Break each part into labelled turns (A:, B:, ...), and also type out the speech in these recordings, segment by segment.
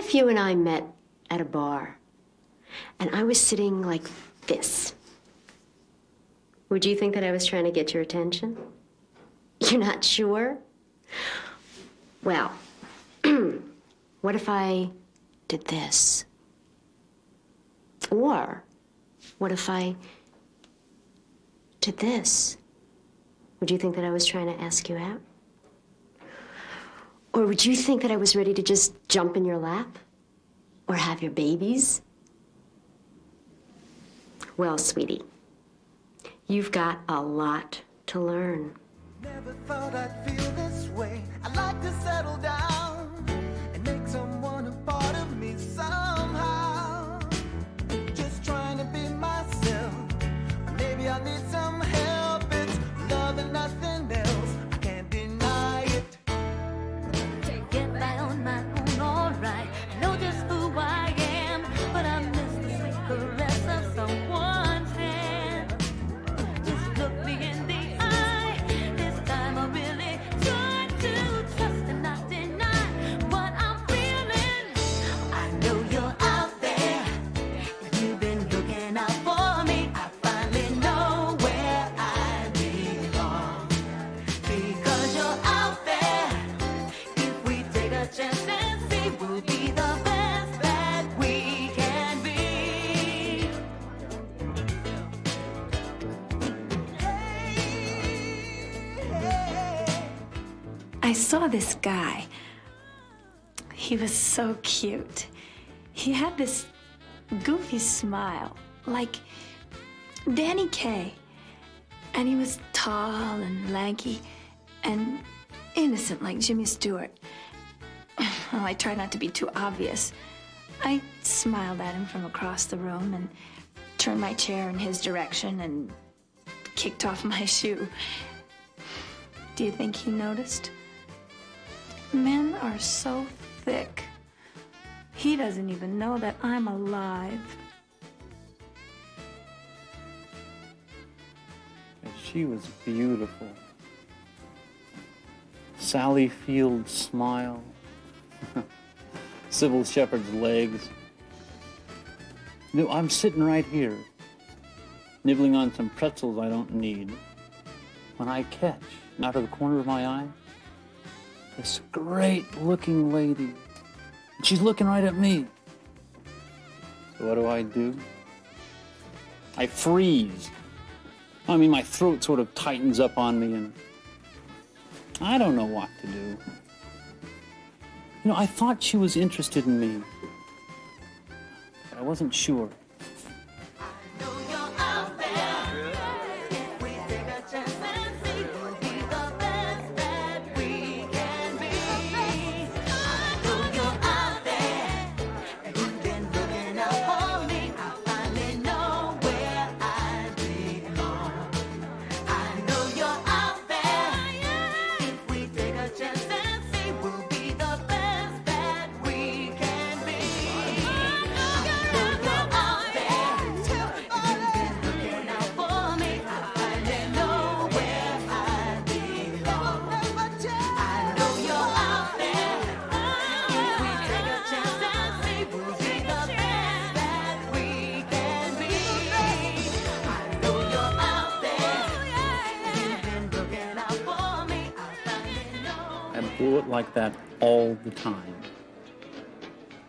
A: if you and I met at a bar and I was sitting like this? Would you think that I was trying to get your attention? You're not sure? Well, what if I did this? Or what if I did this? Would you think that I was trying to ask you out? Or would you think that I was ready to just jump in your lap? Or have your babies? Well, sweetie, you've got a lot to learn.
B: Never thought I'd feel this way. I'd like to settle down and make someone a part of me somehow. Just trying to be myself. Maybe I need some help. It's love and nothing else. I can't deny it.
C: To get by on my own, alright. I know just who I am, but I miss the sweet caress of someone's hand. Just look me in the eye. This time I really try to trust and not deny what I'm feeling. I know you're out there. You've been looking out for me. I finally know where I belong. Because you're out there. If we take a chance and see, we'll be the best that we can be.
D: I saw this guy. He was so cute. He had this goofy smile, like Danny Kaye. And he was tall and lanky and innocent like Jimmy Stewart. Well, I tried not to be too obvious. I smiled at him from across the room and turned my chair in his direction and kicked off my shoe. Do you think he noticed? Men are so thick. He doesn't even know that I'm alive.
E: She was beautiful. Sally Field's smile. Sybil Shepherd's legs. You know, I'm sitting right here, nibbling on some pretzels I don't need, when I catch, out of the corner of my eye, this great-looking lady. And she's looking right at me. So what do? I freeze. I mean, my throat sort of tightens up on me, and I don't know what to do. You know, I thought she was interested in me, but I wasn't sure.
C: I know you're out there. If we take a chance and see, we'll be the best that we can be. I know you're out there. You've been looking out for me. I finally know where I belong. I know you're out there. If we take a chance and see, we'll be the best that we can be. I know you're out there. You've been looking out for me. I finally know where I belong. I know you're out there. If we take a chance and see, we'll be the best that we can be. I know you're out there. You've been looking out for me. I finally know.
E: I blew it like that all the time.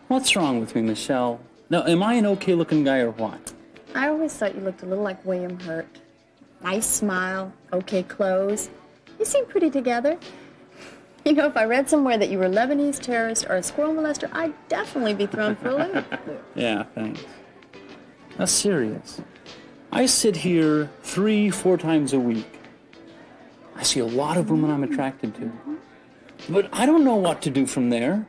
E: What's wrong with me, Michelle? Now, am I an okay-looking guy or what?
F: I always thought you looked a little like William Hurt. Nice smile, okay clothes. You seem pretty together. You know, if I read somewhere that you were a Lebanese terrorist or a squirrel molester, I'd definitely be thrown for a loop.
E: Yeah, thanks. Now, serious. I sit here 3-4 times a week. I see a lot of women I'm attracted to. But I don't know what to do from there.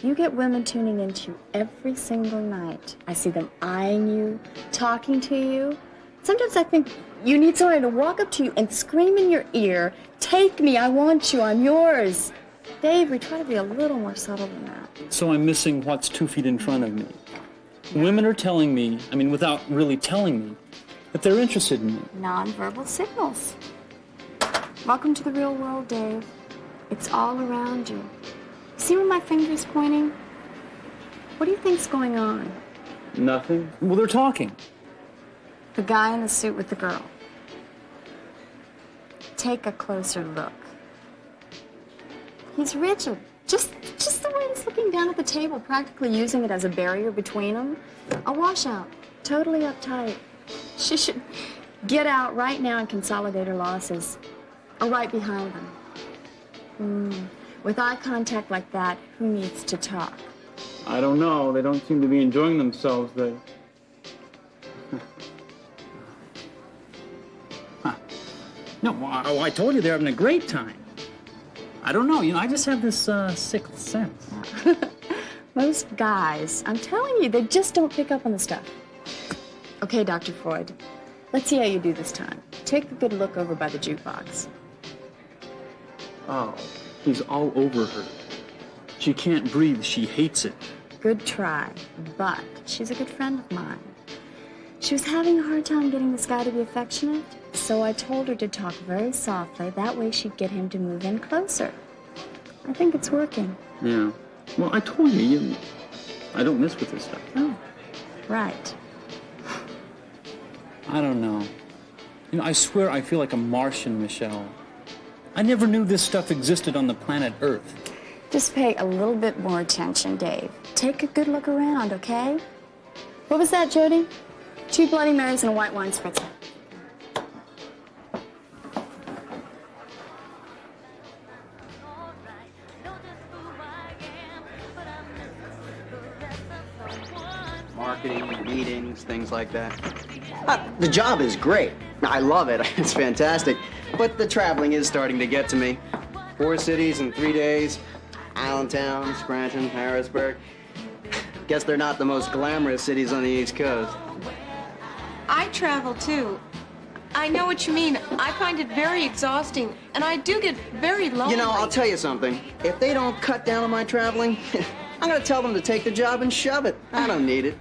F: You get women tuning into you every single night. I see them eyeing you, talking to you. Sometimes I think you need someone to walk up to you and scream in your ear, "Take me, I want you, I'm yours." Dave, we try to be a little more subtle than that.
E: So I'm missing what's 2 feet in front of me. Women are telling me, I mean, without really telling me, that they're interested in me.
F: Nonverbal signals. Welcome to the real world, Dave. It's all around you. See where my finger's pointing? What do you think's going on?
E: Nothing. Well, they're talking.
F: The guy in the suit with the girl. Take a closer look. He's rigid. Just the way he's looking down at the table, practically using it as a barrier between them. A washout. Totally uptight. She should get out right now and consolidate her losses. Or right behind them. With eye contact like that, who needs to talk?
E: I don't know. They don't seem to be enjoying themselves. They. Huh. No, I told you they're having a great time. I don't know. I just have this sixth sense.
F: Most guys, I'm telling you, they just don't pick up on the stuff. Okay, Dr. Freud, let's see how you do this time. Take a good look over by the jukebox.
E: Oh, he's all over her. She can't breathe. She hates it.
F: Good try, but she's a good friend of mine. She was having a hard time getting this guy to be affectionate, so I told her to talk very softly. That way she'd get him to move in closer. I think it's working.
E: Yeah. Well, I told you, I don't mess with this stuff.
F: Oh, right.
E: I don't know. I swear I feel like a Martian, Michelle. I never knew this stuff existed on the planet Earth.
F: Just pay a little bit more attention, Dave. Take a good look around, okay? What was that, Jody? 2 Bloody Marys and a white wine spritzer.
G: Marketing, meetings, things like that. The job is great. I love it. It's fantastic. But the traveling is starting to get to me. 4 cities in 3 days. Allentown, Scranton, Harrisburg. Guess they're not the most glamorous cities on the East Coast.
H: I travel too. I know what you mean. I find it very exhausting, and I do get very lonely.
G: I'll tell you something. If they don't cut down on my traveling, I'm gonna tell them to take the job and shove it. I don't need it.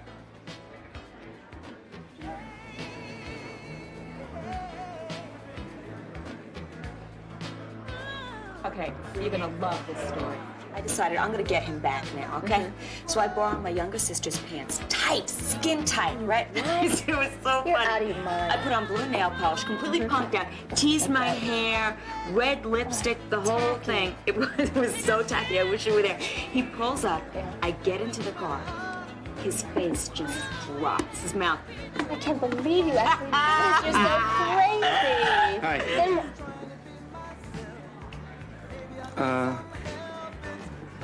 I: Okay, you're gonna love this story. I decided I'm gonna get him back now, okay? So I borrowed my younger sister's pants. Tight, skin tight, right? It was so
F: You're
I: funny.
F: out of your mind.
I: I put on blue nail polish, completely punked out, teased my hair, red lipstick, the whole thing. It was so tacky. I wish you were there. He pulls up. I get into the car. His face just drops. His mouth.
F: I can't believe you actually did this. You're so crazy.
G: Hi.
F: Then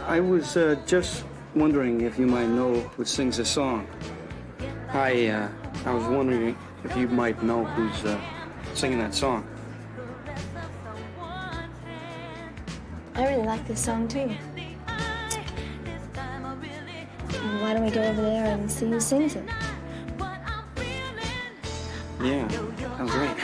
J: I was just wondering if you might know who sings a song. I was wondering if you might know who's singing that song.
F: I really like this song too. Why don't we go over there and see who sings it?
J: Yeah, sounds great.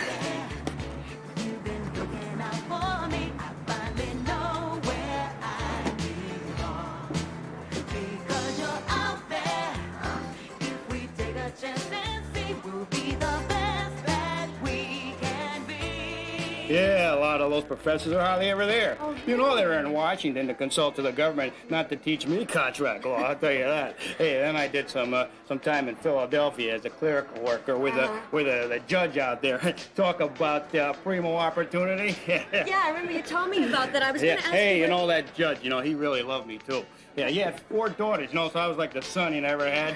K: Yeah, a lot of those professors are hardly ever there. You know they're in Washington to consult to the government, not to teach me contract law, I'll tell you that. Hey, then I did some time in Philadelphia as a clerical worker with the judge out there. Talk about primo opportunity.
H: Yeah, I remember you told me about that. I was
K: Yeah.
H: going to ask
K: Hey,
H: you.
K: that judge, he really loved me too. Yeah, he had 4 daughters, so I was like the son he never had.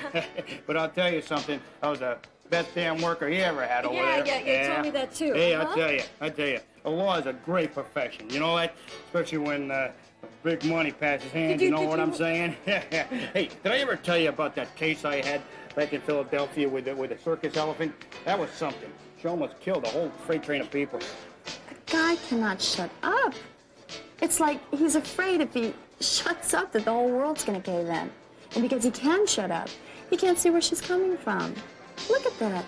K: But I'll tell you something, I was the best damn worker he ever had over
H: Yeah,
K: there.
H: yeah, you told me that too.
K: Hey,
H: Uh-huh.
K: I tell you, the law is a great profession. You know that? Especially when big money passes hands, you know what I'm saying? Hey, did I ever tell you about that case I had back in Philadelphia with the circus elephant? That was something. She almost killed a whole freight train of people.
F: the guy cannot shut up. It's like he's afraid if he shuts up that the whole world's gonna cave in. And because he can shut up, he can't see where she's coming from. Look at that.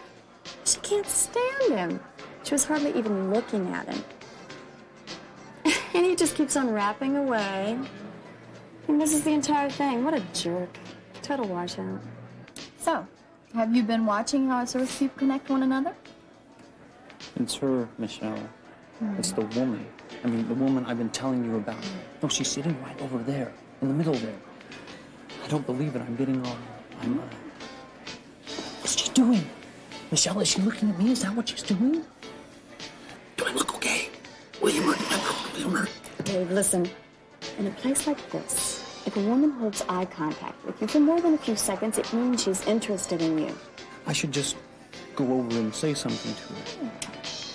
F: She can't stand him. She was hardly even looking at him. And he just keeps on rapping away. And this is the entire thing. What a jerk. Total washout. So, have you been watching how us Earth people connect one another?
E: It's her, Michelle. It's the woman. I mean, the woman I've been telling you about. No, she's sitting right over there, in the middle there. I don't believe it. I'm getting all... What's she doing? Michelle, is she looking at me? Is that what she's doing? Do I look okay? William,
F: Dave, listen. In a place like this, if a woman holds eye contact with you for more than a few seconds, it means she's interested in you.
E: I should just go over and say something to her.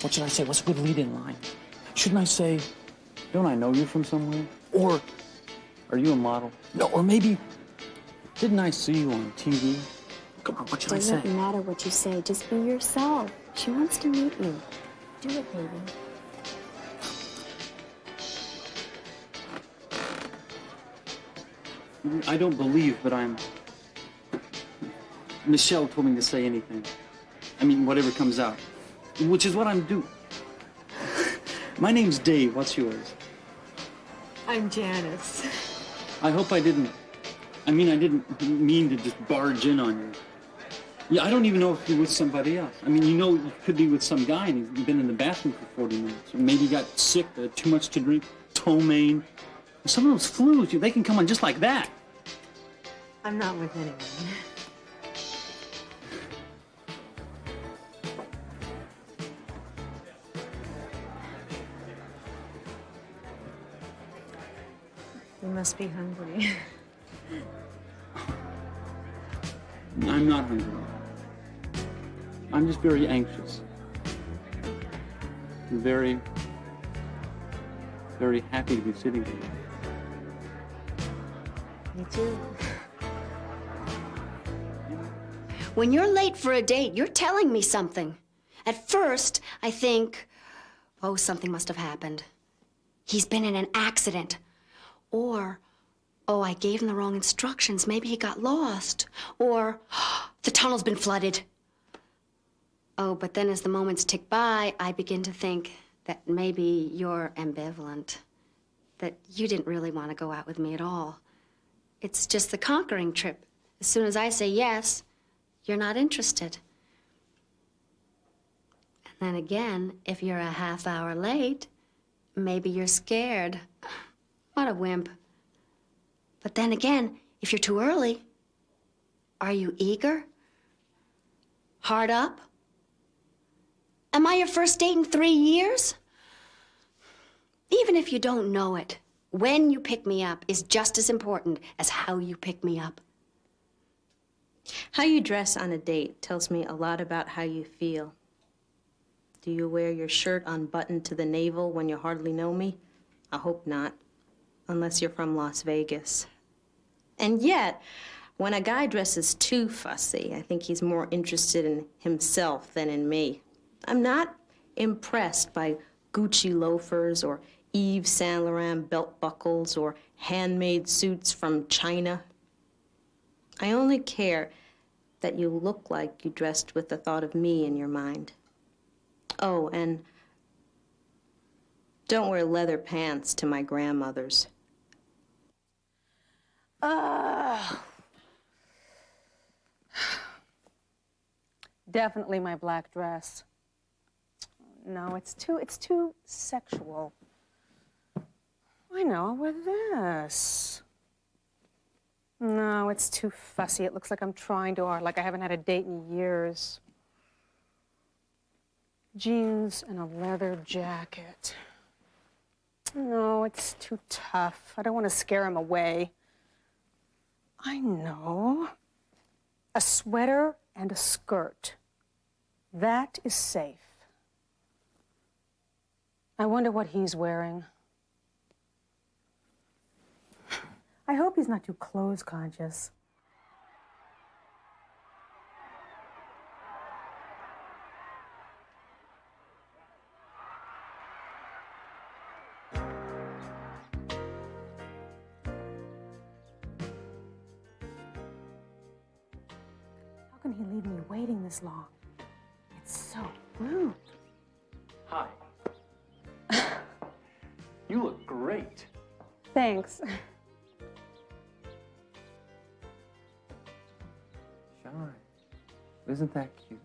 E: What should I say? What's a good lead-in line? Shouldn't I say, don't I know you from somewhere? Or, are you a model? No, or maybe, didn't I see you on TV? Come on, what should I say?
F: Doesn't matter what you say. Just be yourself. She wants to meet you. Do it, baby.
E: I don't believe, but I'm... Michelle told me to say anything. I mean, whatever comes out. Which is what I'm doing. My name's Dave. What's yours?
H: I'm Janice.
E: I hope I didn't mean to just barge in on you. Yeah, I don't even know if you're with somebody else. I mean, you could be with some guy and he's been in the bathroom for 40 minutes. Or maybe you got sick, too much to drink, ptomaine. Some of those flus, they can come on just like that.
H: I'm not with anyone. You must be hungry.
E: I'm not hungry. I'm just very anxious. I'm very, very happy to be sitting here.
H: Me too.
A: When you're late for a date, you're telling me something. At first, I think, oh, something must have happened. He's been in an accident. Or, oh, I gave him the wrong instructions. Maybe he got lost. Or, the tunnel's been flooded. Oh, but then as the moments tick by, I begin to think that maybe you're ambivalent. That you didn't really want to go out with me at all. It's just the conquering trip. As soon as I say yes, you're not interested. And then again, if you're a half hour late, maybe you're scared. What a wimp. But then again, if you're too early, are you eager? Hard up? Am I your first date in 3 years? Even if you don't know it, when you pick me up is just as important as how you pick me up.
H: How you dress on a date tells me a lot about how you feel. Do you wear your shirt unbuttoned to the navel when you hardly know me? I hope not, unless you're from Las Vegas. And yet, when a guy dresses too fussy, I think he's more interested in himself than in me. I'm not impressed by Gucci loafers or Yves Saint Laurent belt buckles or handmade suits from China. I only care that you look like you dressed with the thought of me in your mind. Oh, and don't wear leather pants to my grandmother's.
L: Definitely my black dress. No, it's too sexual. I know, I'll wear this. No, it's too fussy. It looks like I'm trying too hard, like I haven't had a date in years. Jeans and a leather jacket. No, it's too tough. I don't want to scare him away. I know. A sweater and a skirt. That is safe. I wonder what he's wearing. I hope he's not too clothes conscious. How can he leave me waiting this long? It's so rude.
E: Hi. You look great.
L: Thanks.
E: Shy. Isn't that cute?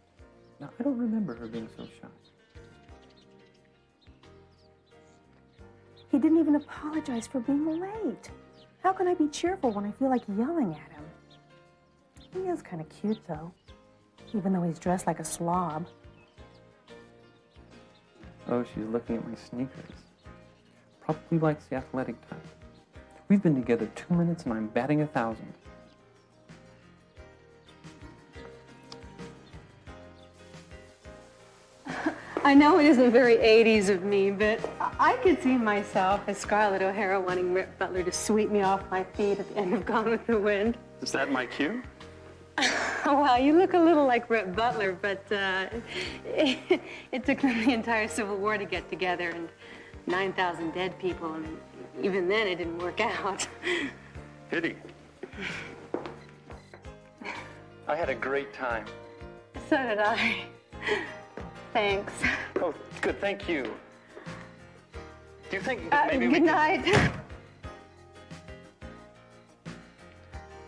E: Now, I don't remember her being so shy.
L: He didn't even apologize for being late. How can I be cheerful when I feel like yelling at him? He is kind of cute, though, even though he's dressed like a slob.
E: Oh, she's looking at my sneakers. Probably likes the athletic type. We've been together 2 minutes and I'm batting 1,000.
L: I know it isn't very 80s of me, but I could see myself as Scarlett O'Hara wanting Rip Butler to sweep me off my feet at the end of Gone with the Wind.
E: Is that my cue?
L: Well, you look a little like Rip Butler, but it took them the entire Civil War to get together and 9,000 dead people, and even then it didn't work out.
E: Pity. I had a great time.
L: So did I. Thanks.
E: Oh, good, thank you. Do you think maybe
L: good night.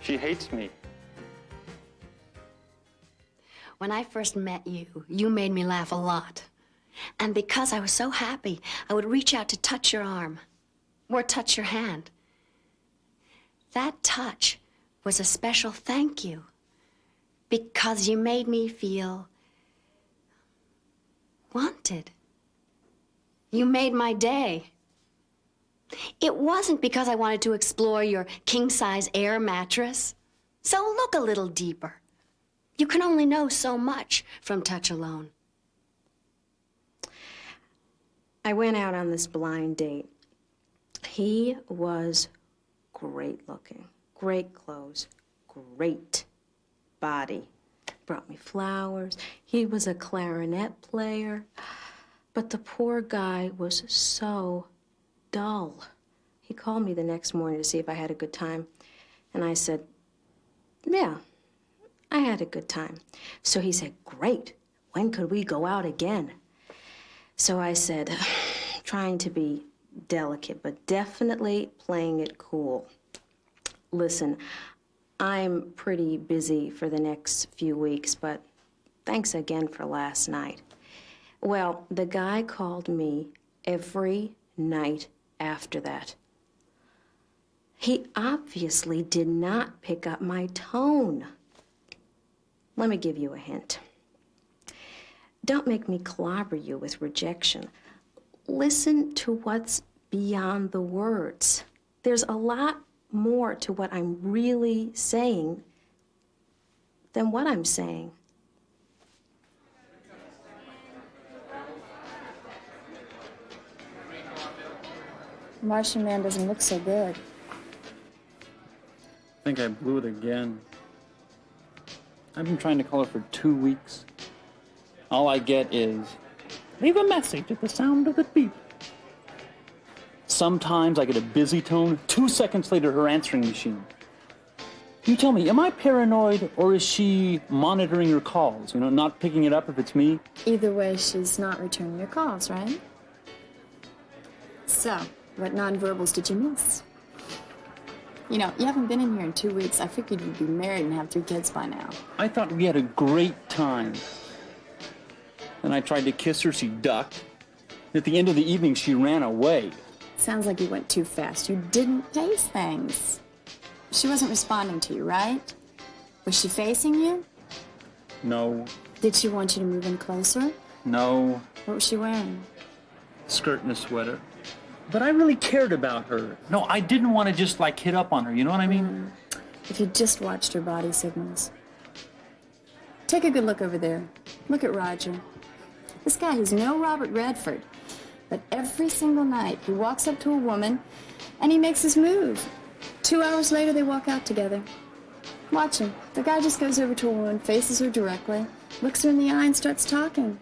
E: She hates me.
A: When I first met you, you made me laugh a lot. And because I was so happy, I would reach out to touch your arm or touch your hand. That touch was a special thank you because you made me feel wanted. You made my day. It wasn't because I wanted to explore your king-size air mattress. So look a little deeper. You can only know so much from touch alone.
H: I went out on this blind date. He was great looking, great clothes, great body. Brought me flowers. He was a clarinet player. But the poor guy was so dull. He called me the next morning to see if I had a good time. And I said, yeah, I had a good time. So he said, great. When could we go out again? So I said, trying to be delicate, but definitely playing it cool. Listen, I'm pretty busy for the next few weeks, but thanks again for last night. Well, the guy called me every night after that. He obviously did not pick up my tone. Let me give you a hint. Don't make me clobber you with rejection. Listen to what's beyond the words. There's a lot more to what I'm really saying than what I'm saying.
F: Martian Man doesn't look so good.
E: I think I blew it again. I've been trying to call her for 2 weeks. All I get is, leave a message at the sound of the beep. Sometimes I get a busy tone, 2 seconds later her answering machine. You tell me, am I paranoid or is she monitoring your calls? You know, not picking it up if it's me?
F: Either way, she's not returning your calls, right? So, what nonverbals did you miss? You know, you haven't been in here in 2 weeks. I figured you'd be married and have 3 kids by now.
E: I thought we had a great time. Then I tried to kiss her, she ducked. At the end of the evening, she ran away.
F: Sounds like you went too fast. You didn't pace things. She wasn't responding to you, right? Was she facing you?
E: No,
F: Did she want you to move in closer?
E: no,
F: What was she wearing?
E: skirt and a sweater. But I really cared about her. No, I didn't want to just like hit up on her, you know what I mean?
F: If you just watched her body signals. Take a good look over there. Look at Roger. This guy is no Robert Redford. But every single night, he walks up to a woman and he makes his move. 2 hours later, they walk out together. Watch him. The guy just goes over to a woman, faces her directly, looks her in the eye and starts talking.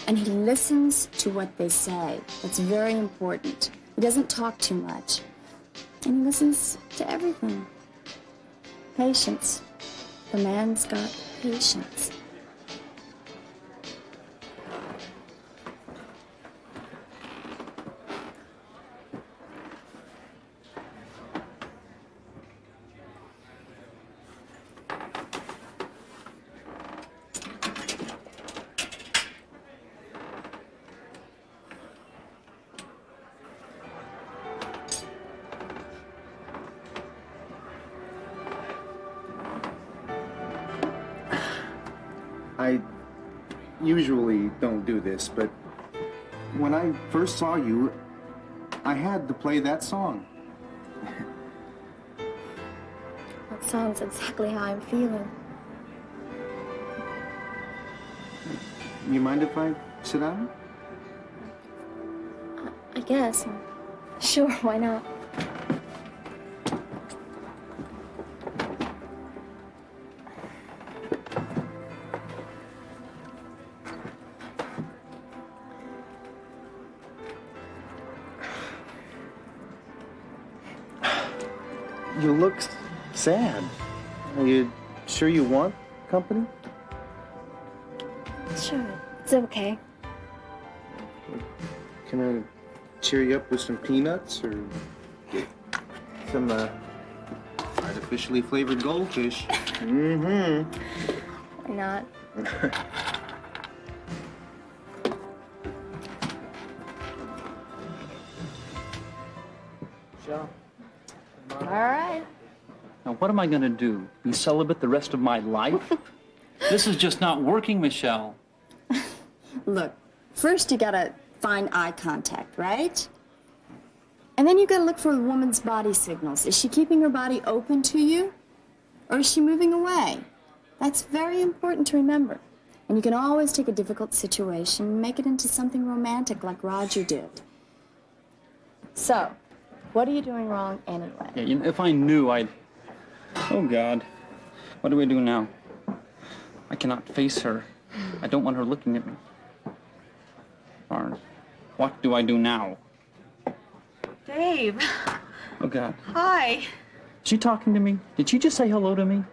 F: And he listens to what they say. That's very important. He doesn't talk too much. And he listens to everything. Patience. The man's got patience.
J: I usually don't do this, but when I first saw you, I had to play that song.
F: That song's exactly how I'm feeling.
J: You mind if I sit down?
F: I guess. Sure, why not?
J: You look sad. Are you sure you want company?
F: Sure, it's okay.
J: Can I cheer you up with some peanuts or some artificially flavored goldfish? Mm-hmm.
F: Why not?
J: Sure.
F: All right.
E: Now, what am I going to do? Be celibate the rest of my life? This is just not working, Michelle.
F: Look, first you gotta find eye contact, right? And then you gotta look for the woman's body signals. Is she keeping her body open to you? Or is she moving away? That's very important to remember. And you can always take a difficult situation and make it into something romantic like Roger did. So, what are you doing wrong anyway?
E: Yeah, if I knew, I'd... Oh, God. What do we do now? I cannot face her. I don't want her looking at me. Barnes, what do I do now?
D: Dave.
E: Oh, God.
D: Hi.
E: Is she talking to me? Did she just say hello to me?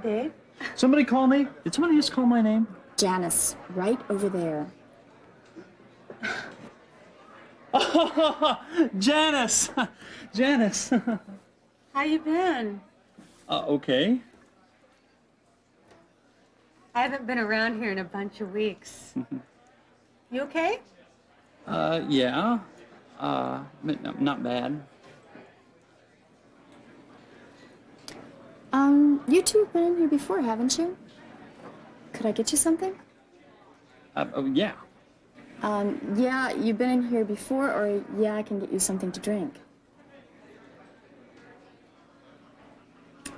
D: Dave?
E: Somebody call me? Did somebody just call my name?
F: Janice, right over there.
E: Janice! Janice!
D: How you been?
E: Okay.
D: I haven't been around here in a bunch of weeks. You okay?
E: Yeah. Not bad.
F: You two have been in here before, haven't you? Could I get you something?
E: Oh, yeah.
F: Yeah, you've been in here before, or yeah, I can get you something to drink.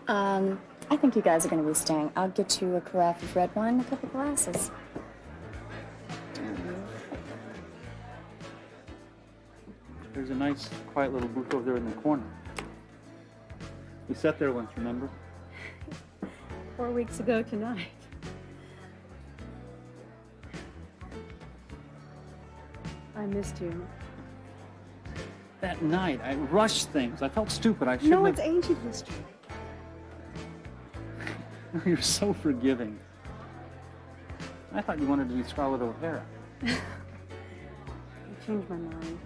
F: I think you guys are going to be staying. I'll get you a carafe of red wine and a couple glasses.
E: There's a nice, quiet little booth over there in the corner. We sat there once, remember?
D: 4 weeks ago tonight. I missed you.
E: That night, I rushed things. I felt stupid. I shouldn't
D: No,
E: have...
D: it's ancient history.
E: You're so forgiving. I thought you wanted to be Scarlett O'Hara.
D: I changed my mind.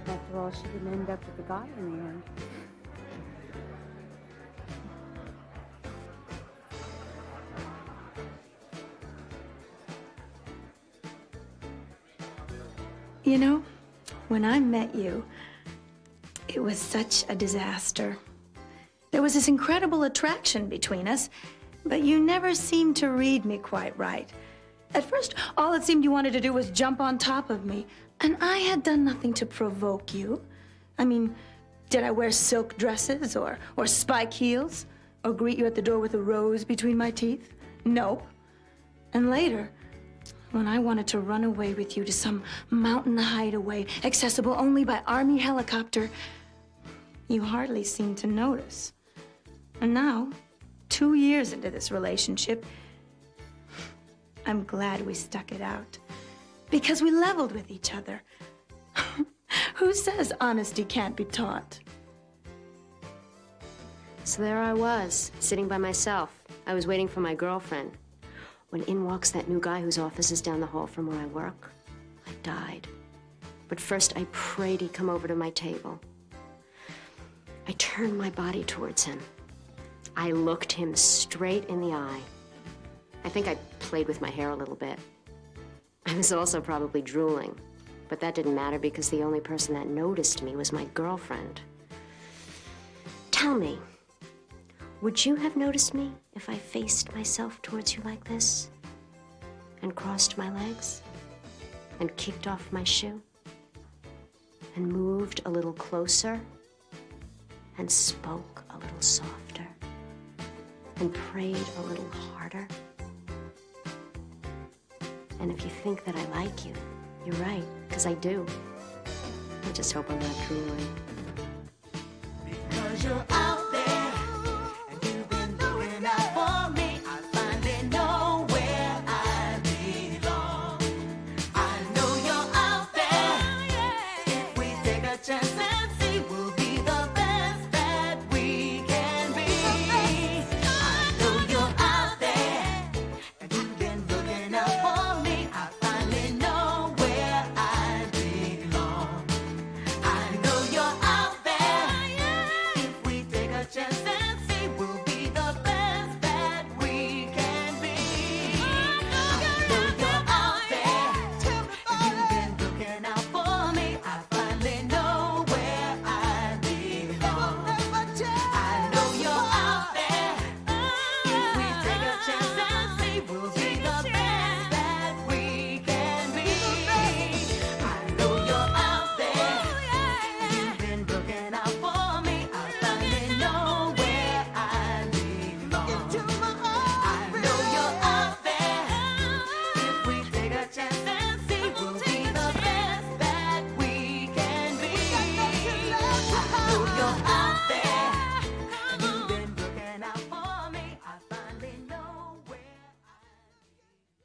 D: After all, she didn't end up with the guy in the end. You know, when I met you, it was such a disaster. There was this incredible attraction between us, but you never seemed to read me quite right. At first, all it seemed you wanted to do was jump on top of me, and I had done nothing to provoke you. I mean, did I wear silk dresses or spike heels? Or greet you at the door with a rose between my teeth? Nope. And later, when I wanted to run away with you to some mountain hideaway, accessible only by Army helicopter, you hardly seemed to notice. And now, 2 years into this relationship, I'm glad we stuck it out. Because we leveled with each other. Who says honesty can't be taught?
A: So there I was, sitting by myself. I was waiting for my girlfriend. When in walks that new guy whose office is down the hall from where I work. I died. But first I prayed he'd come over to my table. I turned my body towards him. I looked him straight in the eye. I think I played with my hair a little bit. I was also probably drooling, but that didn't matter because the only person that noticed me was my girlfriend. Tell me, Would you have noticed me if I faced myself towards you like this? And crossed my legs? And kicked off my shoe? And moved a little closer? And spoke a little softer? And prayed a little harder? And if you think that I like you, you're right, because I do. I just hope I'm not drooling.
C: Because you're out